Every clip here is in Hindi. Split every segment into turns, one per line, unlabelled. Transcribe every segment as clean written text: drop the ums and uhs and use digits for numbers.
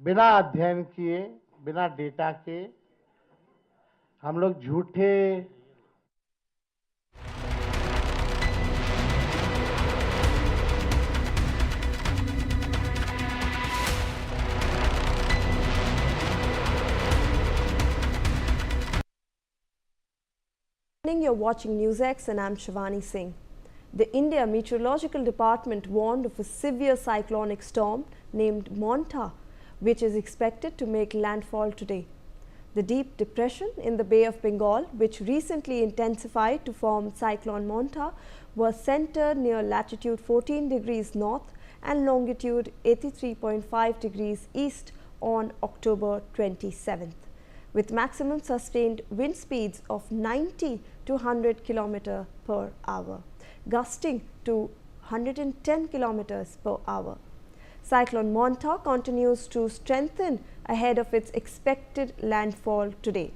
बिना अध्ययन किए, बिना डेटा के हम लोग झूठे
You're watching NewsX and I'm Shivani Singh. The India Meteorological Department warned of a severe cyclonic storm named Monta, which is expected to make landfall today. The deep depression in the Bay of Bengal, which recently intensified to form Cyclone Monta, was centered near latitude 14 degrees north and longitude 83.5 degrees east on October 27th. With maximum sustained wind speeds of 90 to 100 km per hour, gusting to 110 km per hour. Cyclone Monta continues to strengthen ahead of its expected landfall today.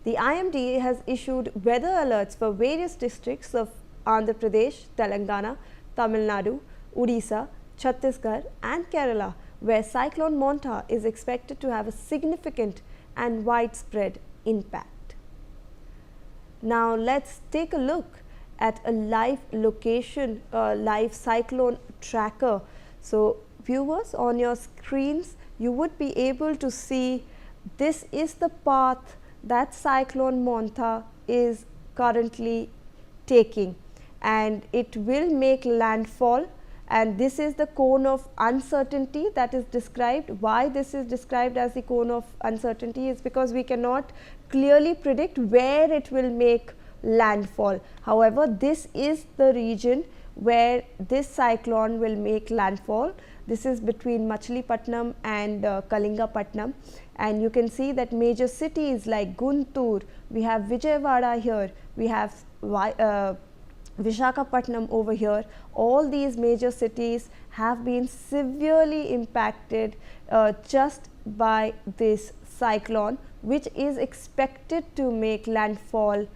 The IMD has issued weather alerts for various districts of Andhra Pradesh, Telangana, Tamil Nadu, Odisha, Chhattisgarh and Kerala, where Cyclone Monta is expected to have a significant and widespread impact. Now let's take a look at a live location, live cyclone tracker. So viewers, on your screens you would be able to see this is the path that Cyclone Monta is currently taking, and it will make landfall, and this is the cone of uncertainty that is described. Why this is described as the cone of uncertainty is because we cannot clearly predict where it will make landfall. However, this is the region where this cyclone will make landfall. This is between Machilipatnam and Kalingapatnam, and you can see that major cities like Guntur, we have Vijayawada here, we have Visakhapatnam over here. All these major cities have been severely impacted just by this cyclone, which is expected to make landfall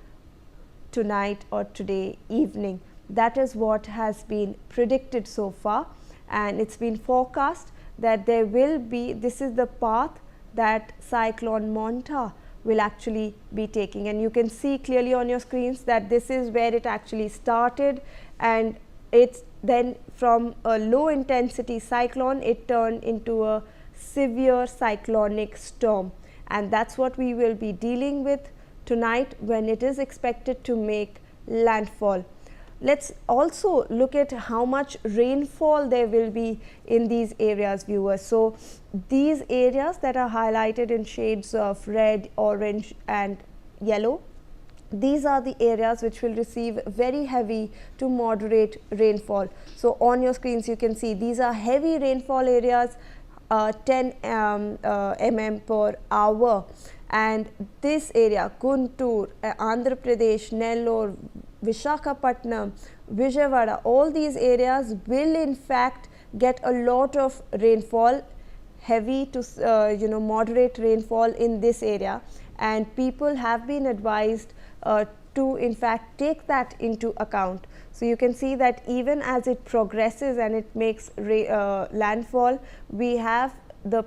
tonight or today evening. That is what has been predicted so far, and it's been forecast that there will be, this is the path that Cyclone Monta will actually be taking, and you can see clearly on your screens that this is where it actually started, and it's then from a low intensity cyclone it turned into a severe cyclonic storm, and that's what we will be dealing with tonight when it is expected to make landfall. Let's also look at how much rainfall there will be in these areas, viewers. So these areas that are highlighted in shades of red, orange and yellow, these are the areas which will receive very heavy to moderate rainfall. So on your screens you can see these are heavy rainfall areas, 10 mm per hour, and this area Guntur, Andhra Pradesh, Nellore, Visakhapatnam, Vijayawada, all these areas will in fact get a lot of rainfall, heavy to moderate rainfall in this area, and people have been advised to in fact take that into account. So you can see that even as it progresses and it makes landfall, we have the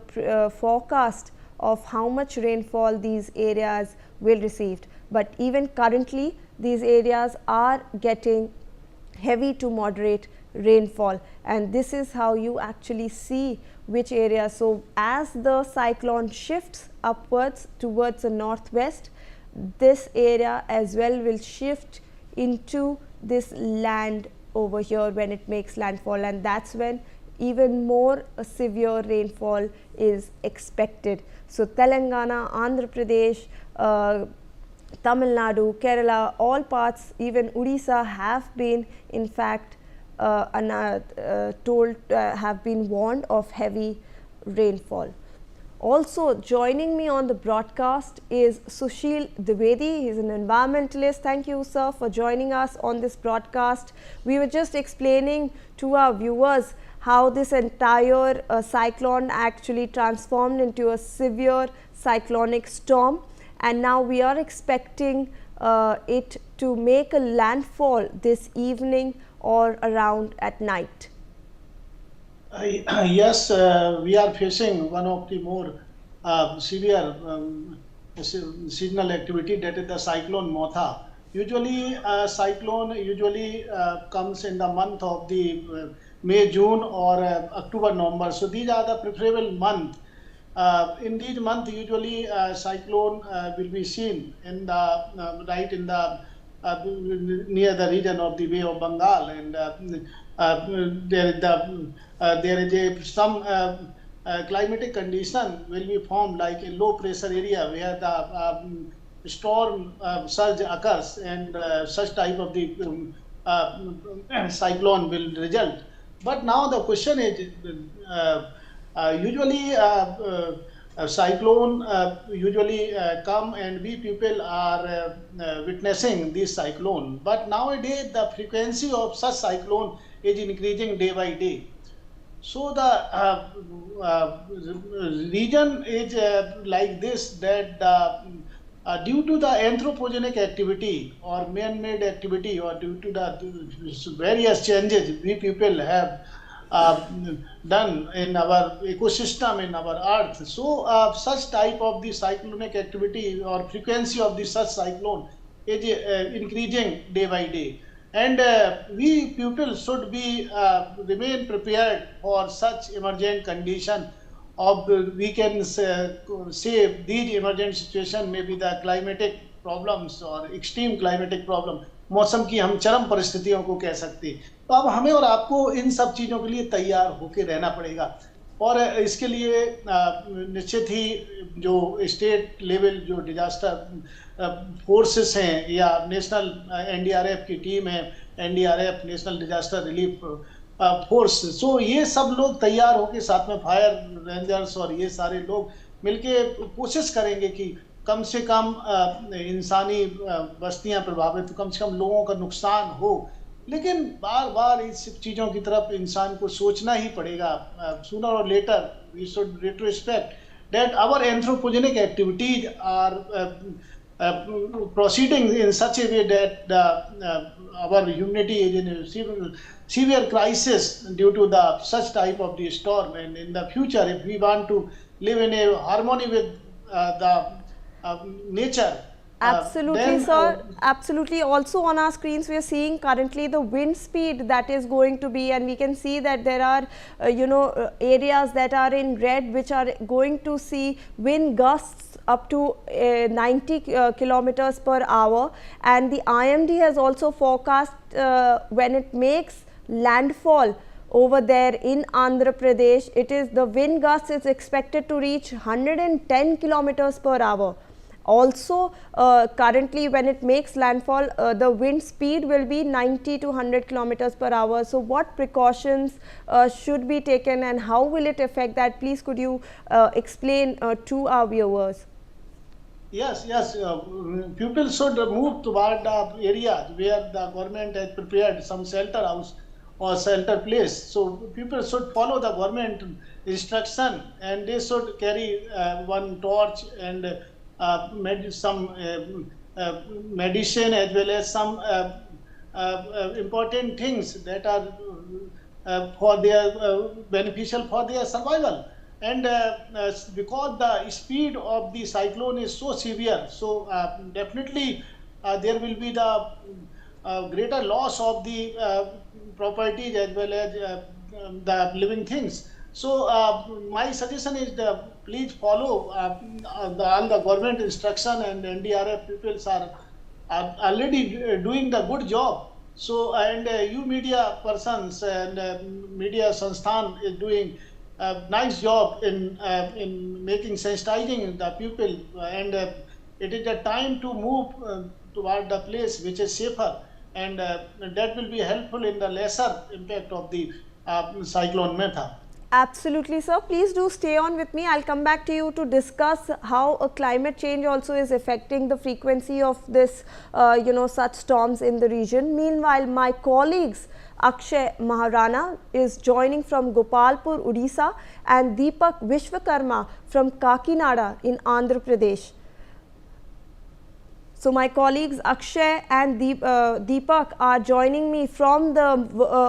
forecast of how much rainfall these areas will receive, but even currently these areas are getting heavy to moderate rainfall, and this is how you actually see which area. So as the cyclone shifts upwards towards the northwest, this area as well will shift into this land over here when it makes landfall, and that's when even more severe rainfall is expected. So Telangana, Andhra Pradesh, Tamil Nadu, Kerala, all parts, even Odisha have been in fact have been warned of heavy rainfall. Also joining me on the broadcast is Sushil Dwivedi. He is an environmentalist. Thank you, sir, for joining us on this broadcast. We were just explaining to our viewers how this entire cyclone actually transformed into a severe cyclonic storm, and now we are expecting it to make a landfall this evening or around at night.
Yes, we are facing one of the more severe seasonal activity, that is the cyclone Motha. Usually, cyclone usually comes in the month of the May, June, or October, November. So these are the preferable month. In these month, usually cyclone will be seen in the right in the near the region of the Bay of Bengal, and there is some climatic condition will be formed like a low pressure area where the storm surge occurs, and such type of the cyclone will result. But now the question is, usually cyclone usually come, and we people are witnessing this cyclone. But nowadays the frequency of such cyclone is increasing day by day. So the region is like this, that due to the anthropogenic activity or man-made activity, or due to the various changes we people have done in our ecosystem, in our earth. So such type of the cyclonic activity or frequency of the such cyclone is increasing day by day. And we people should be remain prepared for such emergent condition of we can say these emergent situation may be the climatic problems or extreme climatic problem, मौसम की हम चरम परिस्थितियों को कह सकते हैं। तो अब हमें और आपको इन सब चीज़ों के लिए तैयार होकर रहना पड़ेगा, और इसके लिए निश्चित ही जो स्टेट लेवल जो डिजास्टर फोर्सेस हैं या नेशनल एनडीआरएफ की टीम है, NDRF national disaster relief force, so ये सब लोग तैयार होकर साथ में फायर रेंजर्स और ये सारे लोग मिलके कोशिश करेंगे कि कम से कम इंसानी बस्तियां प्रभावित, कम से कम लोगों का नुकसान हो। लेकिन बार बार इस चीज़ों की तरफ इंसान को सोचना ही पड़ेगा। सूनर और later we should retrospect that our anthropogenic activities are proceeding in such a way that our humanity is in a severe crisis due to the such type of the storm. And in the future, if we want to live in a harmony with the nature.
Absolutely, sir. Absolutely. Also on our screens, we are seeing currently the wind speed that is going to be, and we can see that there are, areas that are in red, which are going to see wind gusts up to 90 kilometers per hour. And the IMD has also forecast when it makes landfall over there in Andhra Pradesh, the wind gust is expected to reach 110 kilometers per hour. Also, currently when it makes landfall, the wind speed will be 90 to 100 kilometers per hour. So what precautions should be taken, and how will it affect that? Please could you explain to our viewers?
Yes, people should move toward the areas where the government has prepared some shelter house or shelter place. So people should follow the government instruction, and they should carry one torch and some medicine, as well as some important things that are for their beneficial for their survival. And because the speed of the cyclone is so severe, so definitely there will be the greater loss of the properties as well as the living things. So my suggestion is please follow all the government instruction, and NDRF people are already doing the good job. So, and you media persons and media Sansthan is doing a nice job in making sensitizing the people, and it is a time to move toward the place which is safer, and that will be helpful in the lesser impact of the cyclone Metha.
Absolutely, sir. Please do stay on with me. I'll come back to you to discuss how a climate change also is affecting the frequency of this, such storms in the region. Meanwhile, my colleagues Akshay Maharana is joining from Gopalpur, Odisha, and Deepak Vishwakarma from Kakinada in Andhra Pradesh. So my colleagues Akshay and Deepak are joining me from the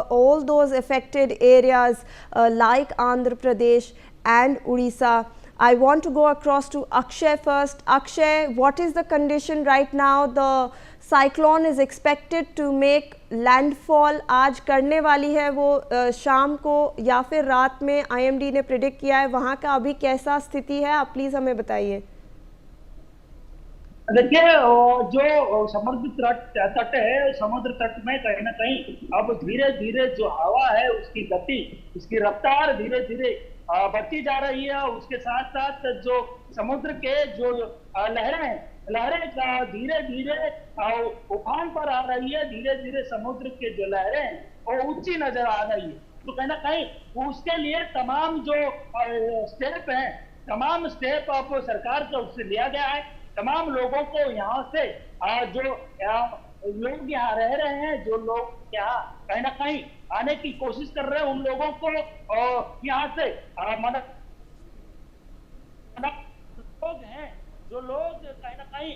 all those affected areas like Andhra Pradesh and Odisha. I want to go across to Akshay first. Akshay, what is the condition right now? The cyclone is expected to make landfall. आज करने वाली है वो शाम को या फिर रात में, IMD ने प्रिडिक्ट किया है। वहाँ का अभी कैसा स्थिति है, आप प्लीज हमें बताइए।
देखिए, जो समुद्र तट है, समुद्र तट में कहीं ना कहीं अब धीरे धीरे जो हवा है उसकी गति, उसकी रफ्तार धीरे धीरे बढ़ती जा रही है। उसके साथ साथ जो समुद्र के जो लहरें धीरे धीरे उफान पर आ रही है। धीरे धीरे समुद्र के जो लहरें हैं वो ऊंची नजर आ रही है। तो कहीं ना कहीं उसके लिए तमाम जो स्टेप हैं, तमाम स्टेप अब सरकार की ओर से लिया गया है। तमाम लोगों को यहाँ से जो लोग यहाँ रह रहे हैं, जो लोग यहाँ कहीं ना कहीं आने की कोशिश कर रहे हैं, उन लोगों को यहाँ से लोग हैं जो लोग कहीं ना कहीं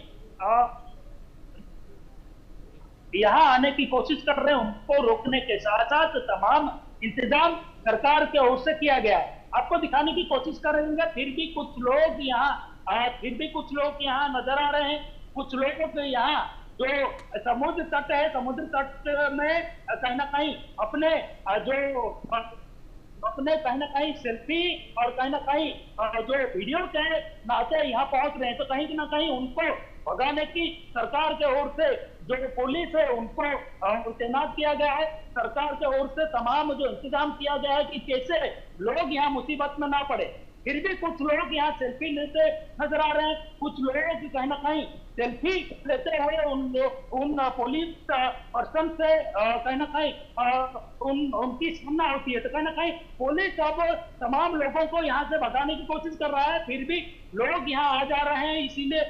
यहाँ आने की कोशिश कर रहे हैं, उनको रोकने के साथ साथ तमाम इंतजाम सरकार के ओर से किया गया है। आपको दिखाने की कोशिश करेंगे, फिर भी कुछ लोग यहाँ नजर आ रहे हैं। कुछ लोगों के यहाँ जो समुद्र तट है, समुद्र तट में कहीं ना कहीं अपने कहीं ना कहीं सेल्फी और कहीं ना कहीं जो वीडियो के नाते यहाँ पहुंच रहे हैं। तो कहीं ना कहीं उनको भगाने की सरकार के ओर से जो पुलिस है उनको तैनात किया गया है। सरकार के ओर से तमाम जो इंतजाम किया गया है कि कैसे लोग यहाँ मुसीबत में ना पड़े। फिर भी कुछ लोग यहाँ सेल्फी लेते नजर आ रहे हैं। कुछ लोग कहीं ना कहीं सेल्फी लेते हुए उन पुलिस पर्सन से कहीं ना कहीं उनकी सामना होती है। तो कहीं ना कहीं पुलिस अब तमाम लोगों को यहाँ से भगाने की कोशिश कर रहा है, फिर भी लोग यहाँ आ जा रहे हैं। इसीलिए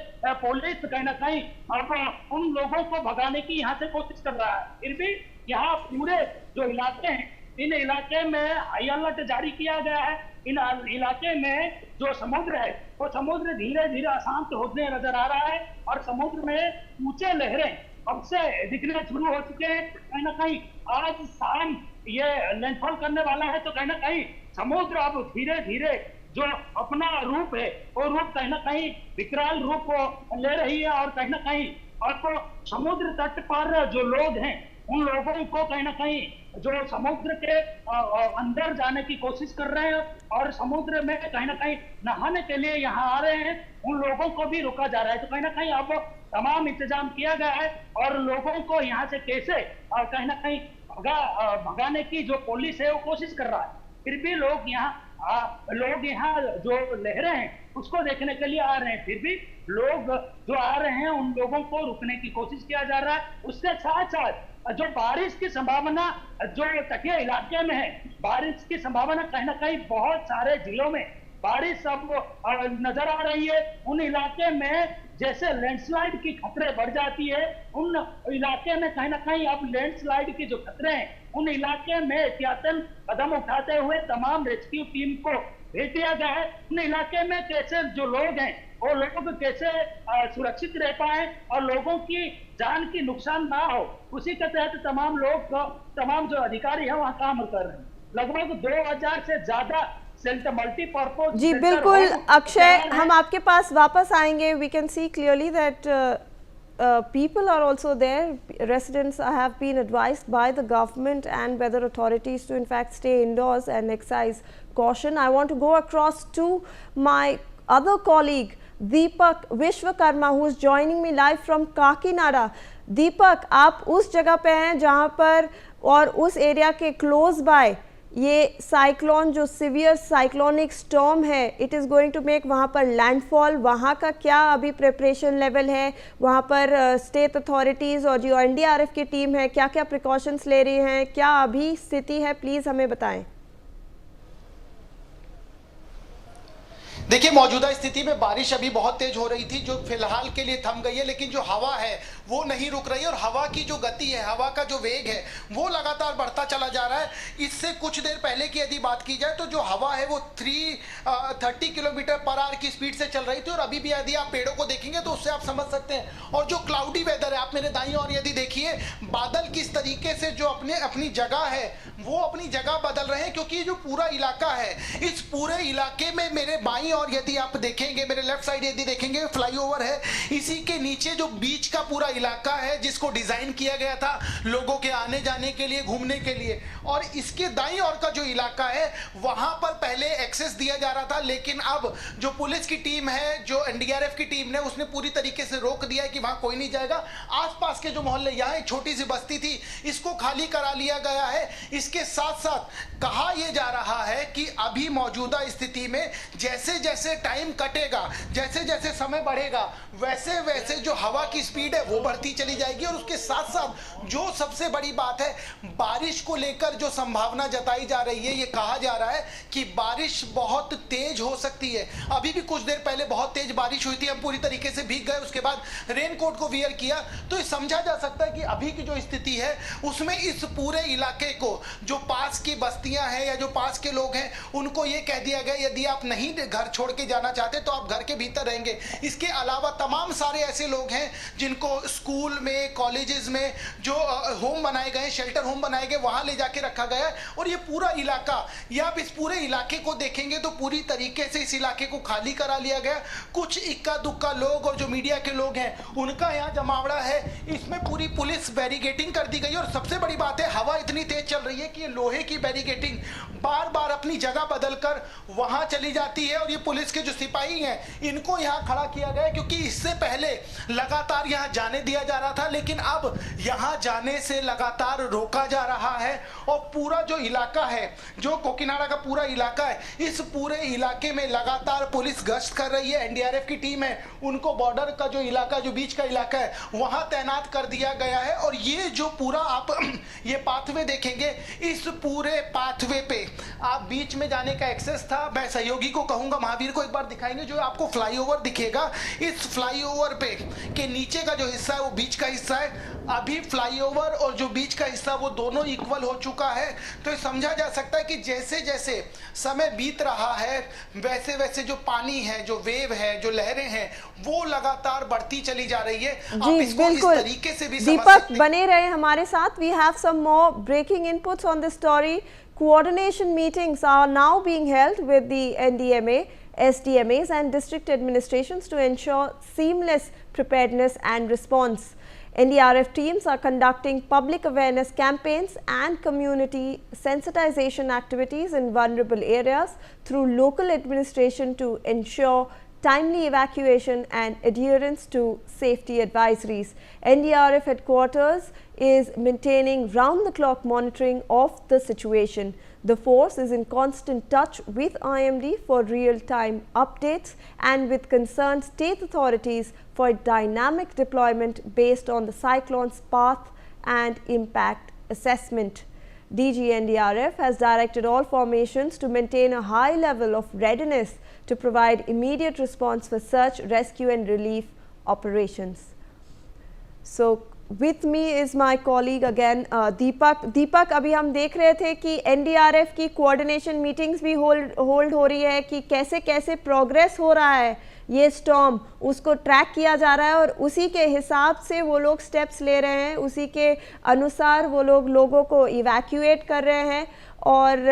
पुलिस कहीं ना कहीं अब उन लोगों को भगाने की यहाँ से कोशिश कर रहा है। फिर भी यहाँ पूरे जो इलाके हैं, इन इलाके में हाई अलर्ट जारी किया गया है। इन इलाके में जो समुद्र है वो समुद्र धीरे धीरे अशांत होने नजर आ रहा है और समुद्र में ऊंचे लहरें अब से दिखने शुरू हो चुके हैं। कहीं ना कहीं आज शाम ये लैंडफॉल करने वाला है। तो कहीं ना कहीं समुद्र अब धीरे धीरे जो अपना रूप है वो रूप कहीं ना कहीं विकराल रूप ले रही है। और कहीं ना कहीं आपको समुद्र तट पर जो लोग हैं उन लोगों को कहीं ना कहीं जो समुद्र के अंदर जाने की कोशिश कर रहे हैं और समुद्र में कहीं ना कहीं नहाने के लिए यहाँ आ रहे हैं, उन लोगों को भी रोका जा रहा है। तो कहीं ना कहीं अब तमाम इंतजाम किया गया है और लोगों को यहाँ से कैसे कहीं ना कहीं भगाने की जो पुलिस है वो कोशिश कर रहा है। फिर भी लोग यहाँ जो लहरें हैं उसको देखने के लिए आ रहे हैं। फिर भी लोग जो आ रहे हैं उन लोगों को रुकने की कोशिश किया जा रहा है। उसके साथ साथ जो बारिश की संभावना जो तटीय इलाके में है, बारिश की संभावना कहीं ना कहीं बहुत सारे जिलों में बारिश अब नजर आ रही है। उन इलाके में जैसे लैंडस्लाइड की खतरे बढ़ जाती है, उन इलाके में कहीं ना कहीं अब लैंडस्लाइड की जो खतरे हैं उन इलाके में एहतियातन कदम उठाते हुए तमाम रेस्क्यू टीम को भेज दिया गया है। उन इलाके में कैसे जो लोग हैं वो लोग कैसे सुरक्षित रह पाए और लोगों की जान की नुकसान ना हो, उसी के तहत तमाम जो अधिकारी हैं वहाँ काम कर रहे हैं। लगभग 2000 से ज्यादा मल्टीपर्पज।
जी बिल्कुल अक्षय, हम आपके पास वापस आएंगे। We can see clearly that people are also there. Residents have been advised by the government and weather authorities to in fact stay indoors and exercise caution. I want to go across to my other colleague Deepak Vishwakarma, who is joining me live from Kakinada. Deepak, आप उस जगह पे हैं जहाँ पर और उस एरिया के क्लोज बाय ये साइक्लोन जो सीवियर साइक्लोनिक स्टॉर्म है, it is going to make वहाँ पर लैंडफॉल। वहाँ का क्या अभी प्रिपरेशन लेवल है, वहाँ पर स्टेट अथॉरिटीज़ और जो NDRF की टीम है क्या क्या प्रिकॉशंस ले रही हैं, क्या अभी स्थिति है, प्लीज़ हमें बताएं।
देखिए, मौजूदा स्थिति में बारिश अभी बहुत तेज हो रही थी, जो फिलहाल के लिए थम गई है, लेकिन जो हवा है वो नहीं रुक रही है और हवा की जो गति है, हवा का जो वेग है वो लगातार बढ़ता चला जा रहा है। इससे कुछ देर पहले की यदि बात की जाए तो जो हवा है वो 330 किलोमीटर पर आवर की स्पीड से चल रही थी, और अभी भी यदि आप पेड़ों को देखेंगे तो उससे आप समझ सकते हैं। और जो क्लाउडी वेदर है, आप मेरे दाईं ओर यदि देखिए, बादल किस तरीके से जो अपनी जगह है वो अपनी जगह बदल रहे हैं, क्योंकि ये जो पूरा इलाका है, इस पूरे इलाके में मेरे बाईं और यदि आप देखेंगे, मेरे लेफ्ट साइड यदि देखेंगे, फ्लाईओवर है, इसी के नीचे जो बीच का पूरा इलाका है जिसको डिजाइन किया गया था लोगों के आने जाने के लिए, घूमने के लिए, और इसके दाईं ओर का जो इलाका है वहां पर पहले एक्सेस दिया जा रहा था, लेकिन अब जो पुलिस की टीम है, जो एनडीआरएफ की टीम ने, उसने पूरी तरीके से रोक दिया है कि वहां कोई नहीं जाएगा। आसपास के जो मोहल्ले, यहाँ एक छोटी सी बस्ती थी, इसको खाली करा लिया गया है। इसके साथ साथ कहा यह जा रहा है कि अभी मौजूदा स्थिति में जैसे जैसे टाइम कटेगा, जैसे जैसे समय बढ़ेगा, वैसे वैसे जो हवा की स्पीड है वो बढ़ती चली जाएगी। और उसके साथ साथ जो सबसे बड़ी बात है, बारिश को लेकर जो संभावना जताई जा रही है, ये कहा जा रहा है कि बारिश बहुत तेज हो सकती है। अभी भी कुछ देर पहले बहुत तेज बारिश हुई थी, हम पूरी तरीके से भीग गए, उसके बाद रेनकोट को वियर किया, तो ये समझा जा सकता है कि अभी की जो स्थिति है उसमें इस पूरे इलाके को, जो पास की बस्तियां हैं या जो पास के लोग हैं, उनको ये कह दिया गया यदि आप नहीं घर छोड़ के जाना चाहते तो आप घर के भीतर रहेंगे। इसके अलावा तमाम सारे ऐसे लोग हैं जिनको स्कूल में, कॉलेजेस में जो होम बनाए गए, शेल्टर होम बनाए गए, वहां ले जाके रखा गया है। और ये पूरा इलाका, या आप इस पूरे इलाके को देखेंगे तो पूरी तरीके से इस इलाके को खाली करा लिया गया। कुछ इक्का दुक्का लोग और जो मीडिया के लोग हैं उनका यहाँ जमावड़ा है, इसमें पूरी पुलिस बैरिकेटिंग कर दी गई। और सबसे बड़ी बात है, हवा इतनी तेज चल रही है कि ये लोहे की बैरिकेटिंग बार बार अपनी जगह बदलकर वहां चली जाती है। और ये पुलिस के जो सिपाही हैं इनको यहाँ खड़ा किया गया है, क्योंकि इससे पहले लगातार यहाँ जाने दिया जा रहा था, लेकिन अब यहाँ जाने से लगातार रोका जा रहा है। और पूरा जो इलाका है, जो कोकीनाडा का पूरा इलाका है, इस पूरे इलाके में लगातार पुलिस गश्त कर रही है। एनडीआरएफ की टीम है, उनको बॉर्डर का जो इलाका, जो बीच का इलाका है, वहां तैनात कर दिया गया है। और ये जो पूरा आप ये पाथवे देखेंगे, इस पूरे पाथवे पे आप बीच में जाने का एक्सेस था। मैं सहयोगी को कहूंगा, महावीर को एक बार दिखाएंगे, जो आपको फ्लाईओवर दिखेगा, इस फ्लाईओवर पे के नीचे का जो हिस्सा है वो बीच का हिस्सा है। अभी फ्लाईओवर और जो बीच का हिस्सा वो दोनों इक्वल हो चुका है। तो समझा जा सकता है कि जैसे जैसे समय बीत रहा है वैसे वैसे जो पानी है, जो वेव है, जो लहरें हैं, वो लगातार बढ़ती चली जा रही है। आप इसको इस तरीके से भी समझ सकते हैं।
दीपक बने रहे हमारे साथ। We have some more breaking inputs on this story. Coordination meetings are now being held with the NDMA, SDMAs and district administrations to ensure seamless preparedness and response. NDRF teams are conducting public awareness campaigns and community sensitization activities in vulnerable areas through local administration to ensure timely evacuation and adherence to safety advisories. NDRF headquarters is maintaining round-the-clock monitoring of the situation. The force is in constant touch with IMD for real-time updates and with concerned state authorities for dynamic deployment based on the cyclone's path and impact assessment. DG NDRF has directed all formations to maintain a high level of readiness to provide immediate response for search, rescue and relief operations. So with me is my colleague again, Deepak. Deepak, अभी हम देख रहे थे कि NDRF की coordination meetings भी hold हो रही है कि कैसे कैसे progress हो रहा है ये स्टॉर्म, उसको ट्रैक किया जा रहा है और उसी के हिसाब से वो लोग स्टेप्स ले रहे हैं, उसी के अनुसार वो लोग लोगों को इवैक्यूएट कर रहे हैं। और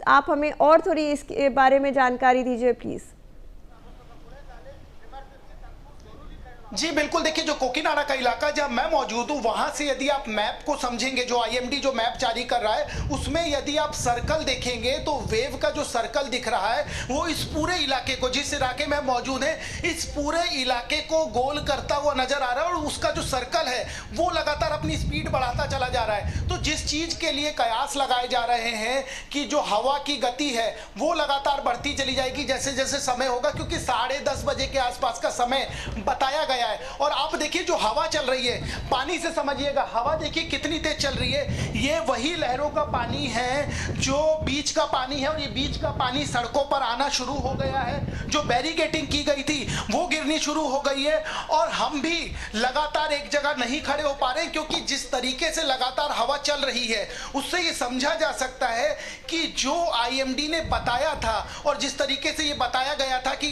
आप हमें और थोड़ी इसके बारे में जानकारी दीजिए प्लीज़।
जी बिल्कुल, देखिए जो कोकीनाडा का इलाका जहाँ मैं मौजूद हूँ, वहाँ से यदि आप मैप को समझेंगे, जो आईएमडी जो मैप जारी कर रहा है उसमें यदि आप सर्कल देखेंगे तो वेव का जो सर्कल दिख रहा है वो इस पूरे इलाके को, जिस इलाके में मौजूद है, इस पूरे इलाके को गोल करता हुआ नजर आ रहा है। और उसका जो सर्कल है वो लगातार अपनी स्पीड बढ़ाता चला जा रहा है। तो जिस चीज के लिए कयास लगाए जा रहे हैं कि जो हवा की गति है वो लगातार बढ़ती चली जाएगी जैसे जैसे समय होगा, क्योंकि 10:30 बजे के आसपास का समय बताया गया गया है। और आप देखिए जो हवा चल रही है, पानी से समझिएगा, हवा देखिए कितनी तेज चल रही है। ये वही लहरों का पानी है जो बीच का पानी है, और ये बीच का पानी सड़कों पर आना शुरू हो गया है। जो बैरिकेडिंग की गई थी वो गिरनी शुरू हो गई है, और हम भी लगातार एक जगह नहीं खड़े हो पा रहे हैं, क्योंकि जिस तरीके से लगातार हवा चल रही है उससे ये समझा जा सकता है कि जो आईएमडी ने बताया था और जिस तरीके से ये बताया गया था कि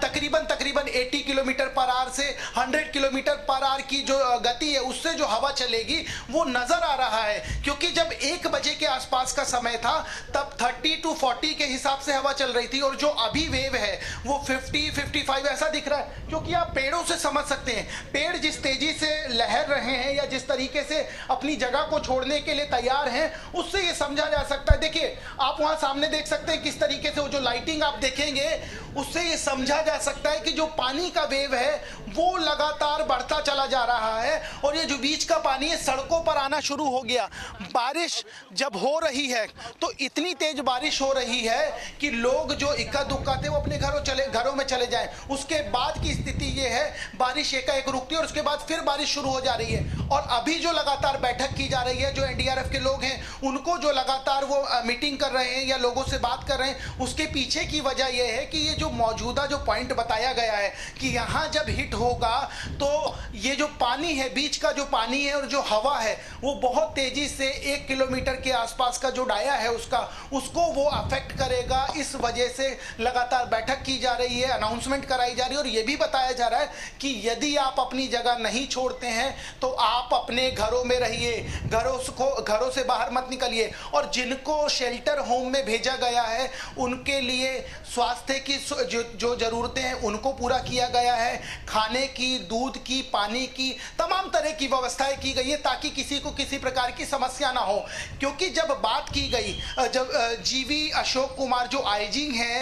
तकरीबन 80 किलोमीटर पर आवर से 100 किलोमीटर पर आवर की जो गति है उससे जो हवा चलेगी वो नजर आ रहा है। क्योंकि जब 1 बजे के आसपास का समय था तब 30 to 40 के हिसाब से हवा चल रही थी, और जो अभी वेव है वो 50-55 ऐसा दिख रहा है। क्योंकि आप पेड़ों से समझ सकते हैं, पेड़ जिस तेजी से लहर रहे हैं या जिस तरीके से अपनी जगह को छोड़ने के लिए तैयार हैं, उससे ये समझा जा सकता है। देखिए आप वहां सामने देख सकते हैं किस तरीके से वो जो लाइटिंग आप देखेंगे उससे ये समझा जा सकता है कि जो पानी का वेव है वो लगातार बढ़ता चला जा रहा है, और ये जो बीच का पानी है सड़कों पर आना शुरू हो गया। बारिश जब हो रही है तो इतनी तेज बारिश हो रही है कि लोग जो इक्का दुक्का थे वो अपने घरों में चले जाएं। उसके बाद की स्थिति ये है, बारिश एकाएक रुकती है और उसके बाद फिर बारिश शुरू हो जा रही है। और अभी जो लगातार बैठक की जा रही है, जो एनडीआरएफ के लोग हैं उनको जो लगातार वो मीटिंग कर रहे हैं या लोगों से बात कर रहे हैं, उसके पीछे की वजह यह है कि ये जो मौजूदा जो पॉइंट बताया गया है कि यहाँ जब हिट होगा तो ये जो पानी है, बीच का जो पानी है और जो हवा है वो बहुत तेजी से 1 किलोमीटर के आसपास का जो डाया है उसको वो अफेक्ट करेगा। इस वजह से लगातार बैठक की जा रही है, अनाउंसमेंट कराई जा रही है, और ये भी बताया जा रहा है कि यदि आप अपनी जगह नहीं छोड़ते हैं तो आप अपने घरों में रहिए, घरों से बाहर मत निकलिए। और जिनको शेल्टर होम में भेजा गया है उनके लिए स्वास्थ्य की जो जरूरतें हैं उनको पूरा किया गया है, खाने की, दूध की, पानी की, तमाम तरह की व्यवस्थाएं की गई है ताकि किसी को किसी प्रकार की समस्या ना हो। क्योंकि जब बात की गई, जब जीवी अशोक कुमार जो आईजी हैं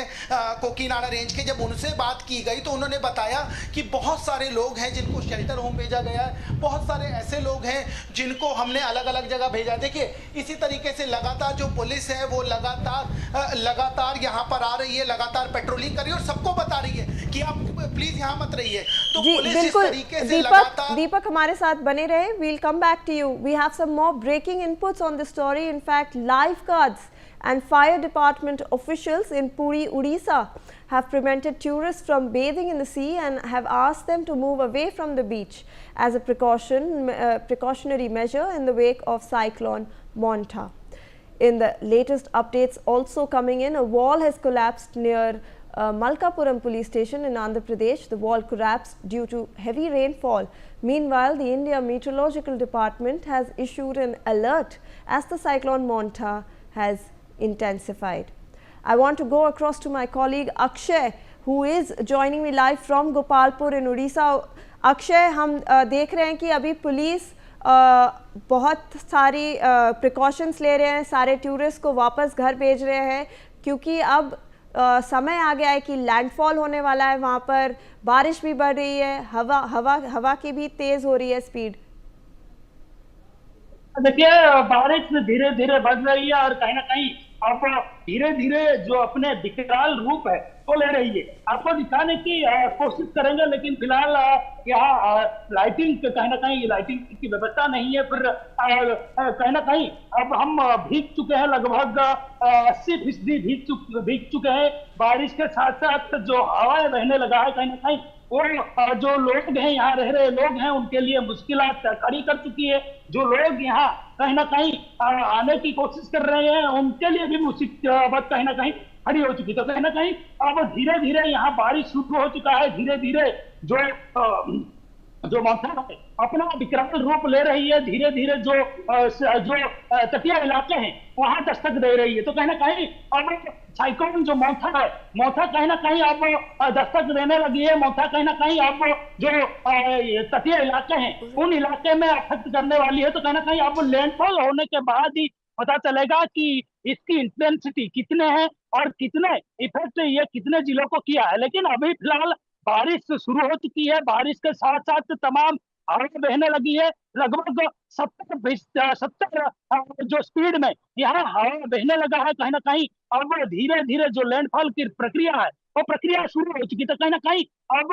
कोकीनाडा रेंज के, जब उनसे बात की गई तो उन्होंने बताया कि बहुत सारे लोग हैं जिनको शेल्टर होम भेजा गया है, बहुत सारे ऐसे लोग हैं जिनको हमने अलग अलग जगह भेजा। देखिए इसी तरीके से लगातार जो पुलिस है वो लगातार यहाँ पर आ रही है, लगातार पेट्रोलिंग कर रही है और सबको बता रही है कि आप प्लीज यहाँ मत रहिए। तो
जी
पुलिस इस
बिल्कुल,
तरीके से लगातार
दीपक हमारे साथ बने रहे। We'll come back to you. We have some more breaking inputs on the story. In fact, lifeguards and fire department officials in Puri, Odisha have prevented tourists from bathing in the sea and have asked them to move away from the beach as a precautionary measure in the wake of cyclone Monta. In the latest updates also coming in, a wall has collapsed near Malkapuram police station in Andhra Pradesh. The wall collapsed due to heavy rainfall. Meanwhile, the India Meteorological Department has issued an alert as the cyclone Monta has intensified. I want to go across to my colleague Akshay, who is joining me live from Gopalpur in Odisha. Akshay, हम देख रहे हैं कि अभी पुलिस बहुत सारी प्रिकॉशंस ले रहे हैं, सारे टूरिस्ट को वापस घर भेज रहे हैं, क्योंकि अब समय आ गया है कि लैंडफॉल होने वाला है। वहाँ पर बारिश भी बढ़ रही है, हवा की भी तेज हो रही है स्पीड।
देखिए बारिश धीरे धीरे बढ़ रही है और कहीं ना कहीं अब धीरे धीरे जो अपने विकराल रूप है वो ले रही है। आपको दिखाने की कोशिश करेंगे, लेकिन फिलहाल यहाँ लाइटिंग कहीं ना कहीं लाइटिंग की व्यवस्था नहीं है। फिर कहीं ना कहीं अब हम भीग चुके हैं, लगभग 80% भीग चुके हैं। बारिश के साथ साथ जो हवाएं बहने लगा है, कहीं ना कहीं वो जो लोग हैं, यहाँ रह रहे लोग हैं, उनके लिए मुश्किलात खड़ी कर चुकी है। जो लोग यहाँ कहीं ना कहीं आने की कोशिश कर रहे हैं उनके लिए भी मुसीबत कहीं ना कहीं खड़ी हो चुकी। तो कहीं ना कहीं अब धीरे धीरे यहाँ बारिश शुरू हो चुका है। धीरे धीरे जो मौसम है अपना विकराल रूप ले रही है। धीरे धीरे जो तटीय इलाके हैं वहां दस्तक दे रही है। तो कहीं ना कहीं अब साइक्लोन जो मौथा है, मौथा कहीं ना कहीं अब दस्तक देने लगी है। मौथा कहीं ना कहीं अब जो तटीय इलाके हैं उन इलाके में अफेक्ट करने वाली है। तो कहीं ना कहीं अब लैंडफॉल होने के बाद ही पता चलेगा कि इसकी इंटेंसिटी कितने हैं और कितने इफेक्ट ये कितने जिलों को किया है। लेकिन अभी फिलहाल बारिश शुरू हो चुकी है। बारिश के साथ साथ तमाम हवा बहने लगी है लगभग 70 जो स्पीड में यहाँ हवा बहने लगा है कहीं ना कहीं। अब धीरे धीरे जो लैंडफॉल की प्रक्रिया है वो प्रक्रिया शुरू हो चुकी। तो कहीं ना कहीं अब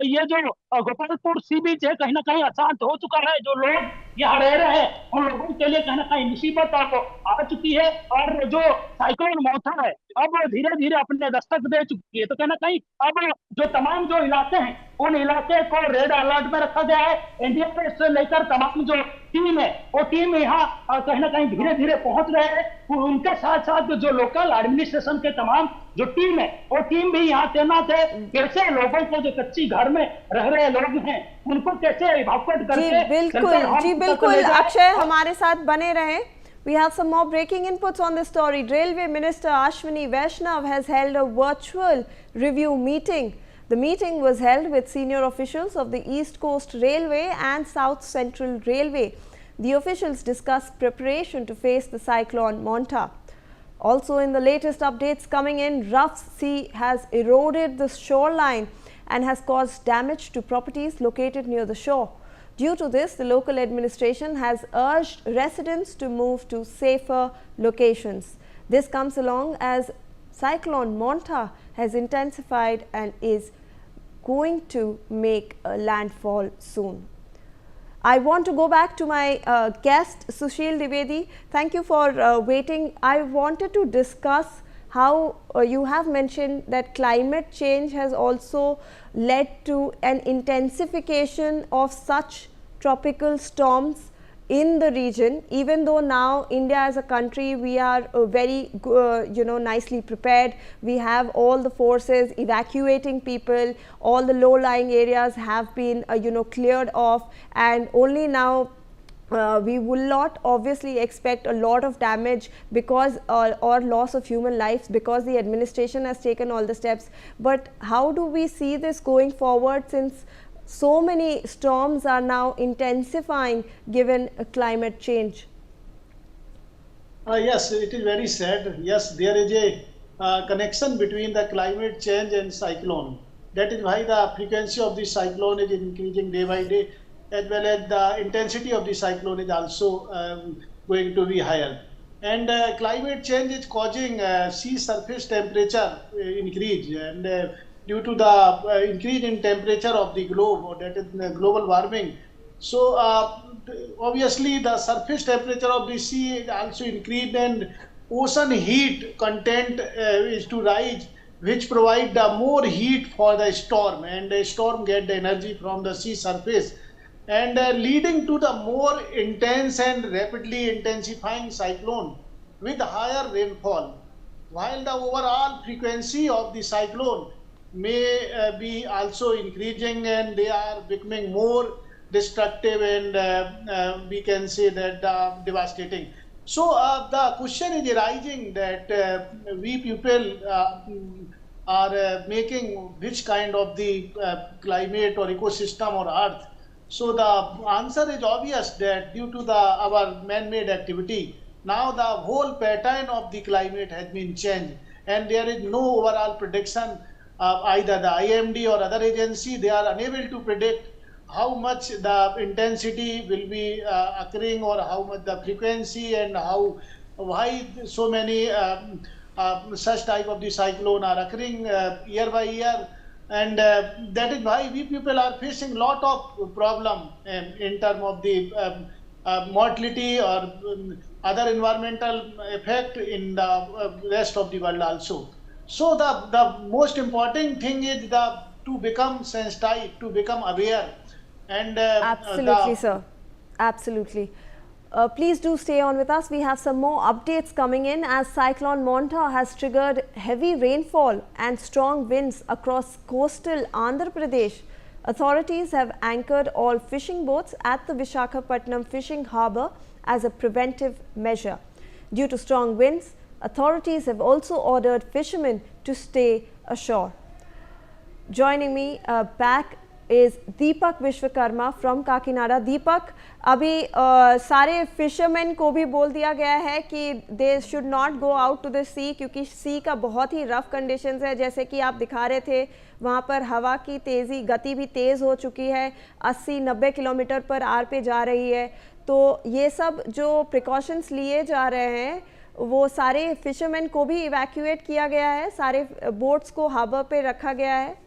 ये जो गोपालपुर सी बीच है कहीं ना कहीं अशांत हो चुका है। जो लोग यहाँ रह रहे हैं उन लोगों के लिए कहीं ना कहीं मुसीबत अब आ चुकी है। और जो साइक्लोन मौथा है अब धीरे धीरे अपने दस्तक दे चुकी है। तो कहीं ना कहीं अब जो तमाम जो इलाके हैं उन इलाके को रेड अलर्ट में रखा गया है। एनडीआरएफ से लेकर तमाम जो टीम है वो टीम यहाँ कहीं ना कहीं धीरे धीरे पहुंच रहे हैं। उनके साथ साथ जो लोकल एडमिनिस्ट्रेशन के तमाम जो टीम है वो टीम भी यहाँ तैनात है। कैसे लोगों को जो कच्ची घर में रह रहे लोग हैं उनको कैसे इवाकुएट करके
जी बिल्कुल अक्षय हमारे साथ बने रहे। We have some more breaking inputs on this story. Railway Minister Ashwini Vaishnav has held a virtual review meeting. The meeting was held with senior officials of the East Coast Railway and South Central Railway. The officials discussed preparation to face the cyclone Manta. Also in the latest updates coming in, rough sea has eroded the shoreline and has caused damage to properties located near the shore. Due to this, the local administration has urged residents to move to safer locations. This comes along as cyclone Manta has intensified and is going to make a landfall soon. I want to go back to my guest Sushil Dwivedi. Thank you for waiting. I wanted to discuss how you have mentioned that climate change has also led to an intensification of such tropical storms in the region. Even though now India as a country, we are very nicely prepared. We have all the forces evacuating people, all the low lying areas have been cleared off, and only now we will not obviously expect a lot of damage because or loss of human lives because the administration has taken all the steps. But how do we see this going forward, since so many storms are now intensifying given climate change?
Yes, it is very sad. Yes, there is a connection between the climate change and cyclone. That is why the frequency of the cyclone is increasing day by day, as well as the intensity of the cyclone is also going to be higher. And climate change is causing sea surface temperature increase, and due to the increase in temperature of the globe, or that is global warming. So obviously the surface temperature of the sea is also increased, and ocean heat content is to rise, which provide the more heat for the storm, and the storm get the energy from the sea surface, and leading to the more intense and rapidly intensifying cyclone with higher rainfall. While the overall frequency of the cyclone may be also increasing, and they are becoming more destructive and we can say that devastating. So the question is arising that we people are making which kind of the climate or ecosystem or earth. So the answer is obvious that due to our man-made activity, now the whole pattern of the climate has been changed, and there is no overall prediction. Either the IMD or other agency, they are unable to predict how much the intensity will be occurring, or how much the frequency, and why so many such type of the cyclone are occurring year by year. And that is why we people are facing lot of problem in terms of the mortality or other environmental effect in the rest of the world also. So the most important thing is to become sensitized, to become aware. And
absolutely, sir. Absolutely. Please do stay on with us. We have some more updates coming in as Cyclone Manta has triggered heavy rainfall and strong winds across coastal Andhra Pradesh. Authorities have anchored all fishing boats at the Visakhapatnam fishing harbour as a preventive measure. Due to strong winds, authorities have also ordered fishermen to stay ashore. Joining me back is Deepak Vishwakarma from Kakinada. Deepak, अभी सारे फिशरमैन को भी बोल दिया गया है कि they should not go out to the sea, क्योंकि सी का बहुत ही रफ कंडीशंस है। जैसे कि आप दिखा रहे थे, वहाँ पर हवा की गति भी तेज़ हो चुकी है, 80-90 किलोमीटर पर आवर पे जा रही है। तो ये सब जो प्रिकॉशंस लिए जा रहे हैं, वो सारे फिशरमैन को भी इवैक्यूएट किया गया है, सारे बोट्स को हार्बर पे रखा गया है।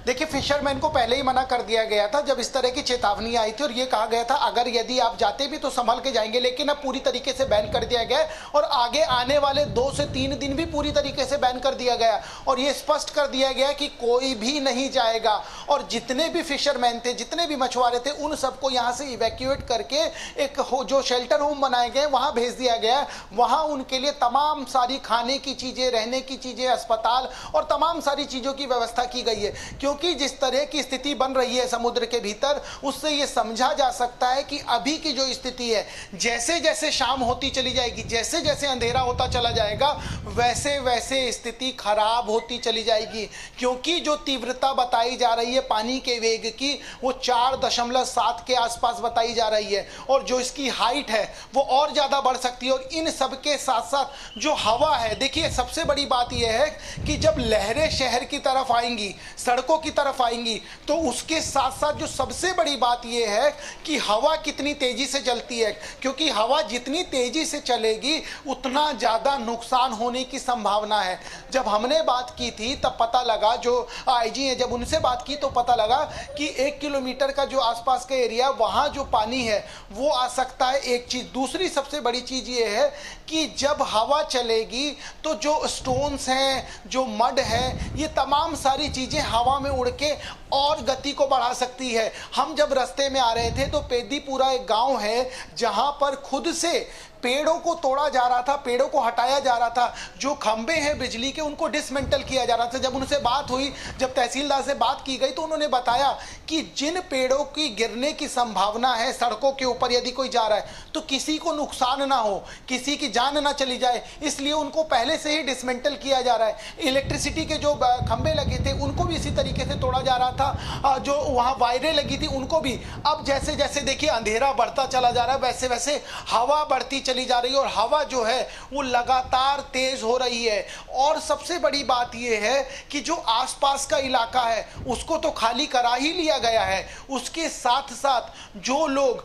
देखिए, फिशरमैन को पहले ही मना कर दिया गया था जब इस तरह की चेतावनी आई थी, और ये कहा गया था अगर यदि आप जाते भी तो संभल के जाएंगे, लेकिन अब पूरी तरीके से बैन कर दिया गया है और आगे आने वाले 2 से 3 दिन भी पूरी तरीके से बैन कर दिया गया और ये स्पष्ट कर दिया गया कि कोई भी नहीं जाएगा। और जितने भी फिशरमैन थे, जितने भी मछुआरे थे, उन सबको यहाँ से इवैक्यूएट करके एक जो शेल्टर होम बनाए गए वहाँ भेज दिया गया। वहाँ उनके लिए तमाम सारी खाने की चीज़ें, रहने की चीज़ें, अस्पताल और तमाम सारी चीज़ों की व्यवस्था की गई है, क्योंकि जिस तरह की स्थिति बन रही है समुद्र के भीतर, उससे यह समझा जा सकता है कि अभी की जो स्थिति है, जैसे जैसे शाम होती चली जाएगी, जैसे जैसे अंधेरा होता चला जाएगा, वैसे वैसे स्थिति खराब होती चली जाएगी। क्योंकि जो तीव्रता बताई जा रही है पानी के वेग की, वो 4.7 के आसपास बताई जा रही है, और जो इसकी हाइट है वो और ज़्यादा बढ़ सकती है। और इन सब के साथ साथ जो हवा है, देखिए सबसे बड़ी बात यह है कि जब लहरें शहर की तरफ आएंगी, सड़कों की तरफ आएंगी, तो उसके साथ साथ जो सबसे बड़ी बात यह है कि हवा कितनी तेजी से चलती है, क्योंकि हवा जितनी तेजी से चलेगी उतना ज़्यादा नुकसान होने की संभावना है। जब हमने बात की थी तब पता लगा, जो आईजी है, जब उनसे बात की तो पता लगा कि 1 किलोमीटर का जो आसपास का एरिया, वहाँ जो पानी है वो आ सकता है। एक चीज़, दूसरी सबसे बड़ी चीज़ ये है कि जब हवा चलेगी तो जो स्टोन्स हैं, जो मड है, ये तमाम सारी चीज़ें हवा में उड़ के और गति को बढ़ा सकती है। हम जब रास्ते में आ रहे थे तो पेद्दीपुरा एक गांव है जहां पर खुद से पेड़ों को तोड़ा जा रहा था, पेड़ों को हटाया जा रहा था, जो खंबे हैं बिजली के उनको डिसमेंटल किया जा रहा था। जब उनसे बात हुई, जब तहसीलदार से बात की गई, तो उन्होंने बताया कि जिन पेड़ों की गिरने की संभावना है सड़कों के ऊपर, यदि कोई जा रहा है तो किसी को नुकसान ना हो, किसी की जान ना चली जाए, इसलिए उनको पहले से ही डिसमेंटल किया जा रहा है। इलेक्ट्रिसिटी के जो खंबे लगे थे उनको भी इसी तरीके से तोड़ा जा रहा था, जो वहाँ वायरें लगी थी उनको भी। अब जैसे जैसे देखिए अंधेरा बढ़ता चला जा रहा है, वैसे वैसे हवा बढ़ती चली जा रही है, और हवा जो है वो लगातार तेज हो रही है। और सबसे बड़ी बात यह है कि जो आसपास का इलाका है उसको तो खाली करा ही लिया गया है, उसके साथ साथ जो लोग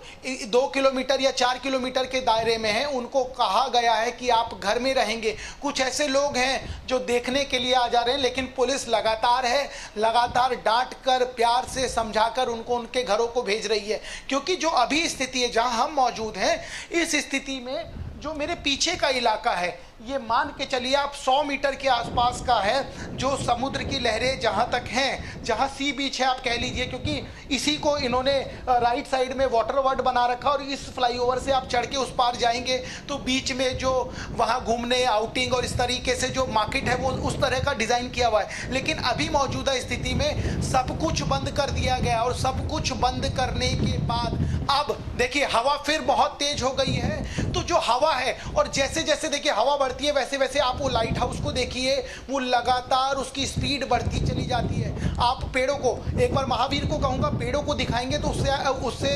2 किलोमीटर या 4 किलोमीटर के दायरे में हैं उनको कहा गया है कि आप घर में रहेंगे। कुछ ऐसे लोग हैं जो देखने के लिए आ जा रहे हैं, लेकिन पुलिस लगातार डांट कर, प्यार से समझाकर उनको उनके घरों को भेज रही है। क्योंकि जो अभी स्थिति है जहां हम मौजूद हैं, इस स्थिति में जो मेरे पीछे का इलाका है, ये मान के चलिए आप 100 मीटर के आसपास का है, जो समुद्र की लहरें जहां तक हैं, जहां सी बीच है आप कह लीजिए, क्योंकि इसी को इन्होंने राइट साइड में वाटर वर्ड बना रखा, और इस फ्लाईओवर से आप चढ़ के उस पार जाएंगे तो बीच में जो वहां घूमने, आउटिंग और इस तरीके से जो मार्केट है वो उस तरह का डिज़ाइन किया हुआ है। लेकिन अभी मौजूदा स्थिति में सब कुछ बंद कर दिया गया, और सब कुछ बंद करने के बाद अब देखिए हवा फिर बहुत तेज हो गई है। तो जो हवा है, और जैसे जैसे देखिए हवा बढ़ती है, वैसे वैसे आप वो लाइट हाउस को देखिए, वो लगातार उसकी स्पीड बढ़ती चली जाती है। आप पेड़ों को, एक बार महावीर को कहूँगा, पेड़ों को दिखाएंगे तो उससे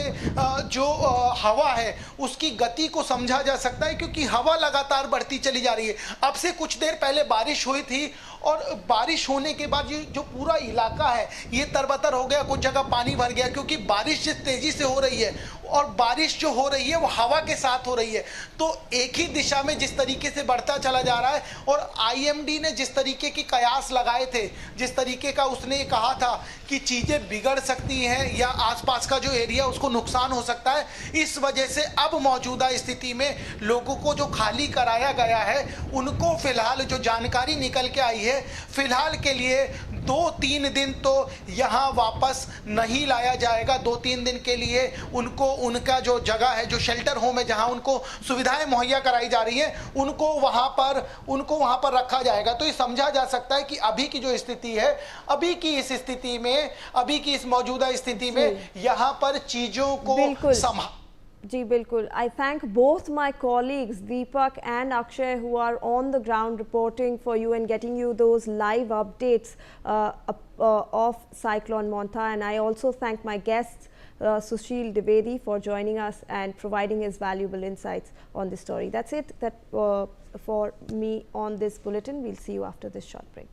जो हवा है उसकी गति को समझा जा सकता है, क्योंकि हवा लगातार बढ़ती चली जा रही है। अब से कुछ देर पहले बारिश हुई थी, और बारिश होने के बाद ये जो पूरा इलाका है ये तरबतर हो गया, कुछ जगह पानी भर गया, क्योंकि बारिश जिस तेजी से हो रही है, और बारिश जो हो रही है वो हवा के साथ हो रही है, तो एक ही दिशा में जिस तरीके से बढ़ता चला जा रहा है। और आईएमडी ने जिस तरीके की कयास लगाए थे, जिस तरीके का उसने कहा था कि चीज़ें बिगड़ सकती हैं या आसपास का जो एरिया उसको नुकसान हो सकता है, इस वजह से अब मौजूदा स्थिति में लोगों को जो खाली कराया गया है, उनको फिलहाल जो जानकारी निकल के आई है, फिलहाल के लिए 2-3 दिन तो यहाँ वापस नहीं लाया जाएगा। 2-3 दिन के लिए उनको उनका जो जगह है, जो शेल्टर होम है, जहाँ उनको सुविधाएं मुहैया कराई जा रही है, उनको वहाँ पर रखा जाएगा। तो ये समझा जा सकता है कि अभी की जो स्थिति है, अभी की इस स्थिति में, अभी की इस मौजूदा स्थिति में यहाँ पर चीज़ों को
जी बिल्कुल. I thank both my colleagues Deepak and Akshay who are on the ground reporting for you and getting you those live updates of Cyclone Montha, and I also thank my guests Sushil Dwivedi for joining us and providing his valuable insights on this story. That's it for me on this bulletin. We'll see you after this short break.